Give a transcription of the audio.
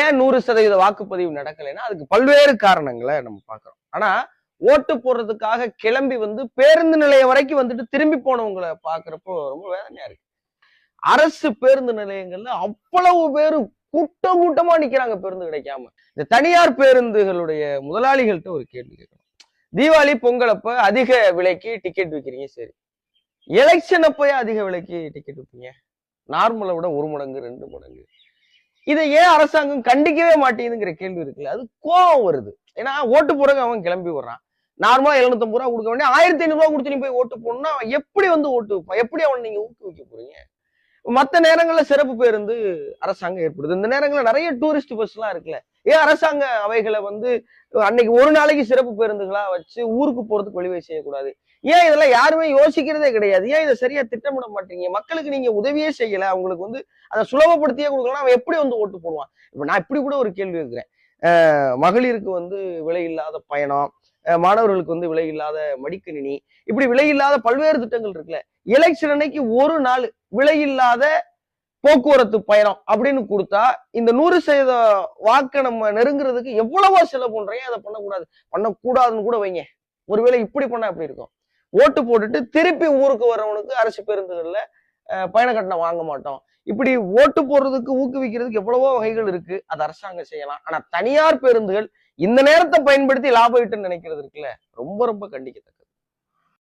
ஏன் 100% வாக்குப்பதிவு நடக்கலைன்னா அதுக்கு பல்வேறு காரணங்களை நம்ம பார்க்கிறோம். ஆனா ஓட்டு போடுறதுக்காக கிளம்பி வந்து பேருந்து நிலையம் வரைக்கும் வந்துட்டு திரும்பி போனவங்களை பாக்குறப்போ ரொம்ப வேதனையா இருக்கு. அரசு பேருந்து நிலையங்கள்ல அவ்வளவு பேரும் கூட்டம் கூட்டமா நிக்கிறாங்க பேருந்து கிடைக்காம. இந்த தனியார் பேருந்துகளுடைய முதலாளிகள்கிட்ட ஒரு கேள்வி கேட்கணும். தீபாவளி பொங்கல் அப்ப அதிக விலைக்கு டிக்கெட் விற்கிறீங்க, சரி. எலெக்ஷன் அப்பயே அதிக விலைக்கு டிக்கெட் விற்பீங்க, நார்மலை விட 1 மடங்கு 2 மடங்கு. இதை ஏன் அரசாங்கம் கண்டிக்கவே மாட்டேங்குதுங்கிற கேள்வி இருக்குல்ல, அது கோபம் வருது. ஏன்னா ஓட்டு போறவங்க அவன் கிளம்பி வர்றான். நார்மலா 750 ரூபா கொடுக்க வேண்டிய 1500 ரூபா கொடுத்து நீ போய் ஓட்டு போடணும்னா எப்படி வந்து ஓட்டு எப்படி அவனை நீங்க ஊக்குவிக்க போறீங்க? மத்த நேரங்கள்ல சிறப்பு பேருந்து அரசாங்கம் ஏற்படுது. இந்த நேரங்கள்ல நிறைய டூரிஸ்ட் பஸ் எல்லாம் இருக்குல்ல, ஏன் அரசாங்க அவைகளை வந்து அன்னைக்கு ஒரு நாளைக்கு சிறப்பு பேருந்துகளா வச்சு ஊருக்கு போறதுக்கு வழிவகை செய்யக்கூடாது? ஏன் இதெல்லாம் யாருமே யோசிக்கிறதே கிடையாது? ஏன் இதை சரியா திட்டமிட மாட்டீங்க? மக்களுக்கு நீங்க உதவியே செய்யல, அவங்களுக்கு வந்து அதை சுலபப்படுத்தியே கொடுக்கலாம், அவன் எப்படி வந்து ஓட்டு போடுவான்? இப்ப நான் இப்படி கூட ஒரு கேள்வி இருக்கிறேன். மகளிருக்கு வந்து விலை இல்லாத பயணம், மாணவர்களுக்கு வந்து விலை இல்லாத மடிக்கணினி, இப்படி விலை இல்லாத பல்வேறு திட்டங்கள் இருக்குல்ல. எலெக்ஷன் அன்னைக்கு ஒரு நாள் விலை இல்லாத போக்குவரத்து பயணம் அப்படின்னு கொடுத்தா இந்த 100% வாக்க நம்ம நெருங்குறதுக்கு எவ்வளவோ செலவு பண்றீங்க. அதை பண்ணக்கூடாதுன்னு கூட வைங்க. ஒருவேளை இப்படி பண்ணா எப்படி இருக்கும்? ஓட்டு போட்டுட்டு திருப்பி ஊருக்கு வர்றவனுக்கு அரசு பேருந்துகள்ல பயண கட்டணம் வாங்க மாட்டோம். இப்படி ஓட்டு போடுறதுக்கு ஊக்குவிக்கிறதுக்கு எவ்வளவோ வகைகள் இருக்கு, அது அரசாங்கம் செய்யலாம். ஆனா தனியார் பேருந்துகள் இந்த நேரத்தை பயன்படுத்தி லாபம் ஈட்டுன்னு நினைக்கிறது இருக்குல்ல, ரொம்ப ரொம்ப கண்டிக்கத்தக்கது.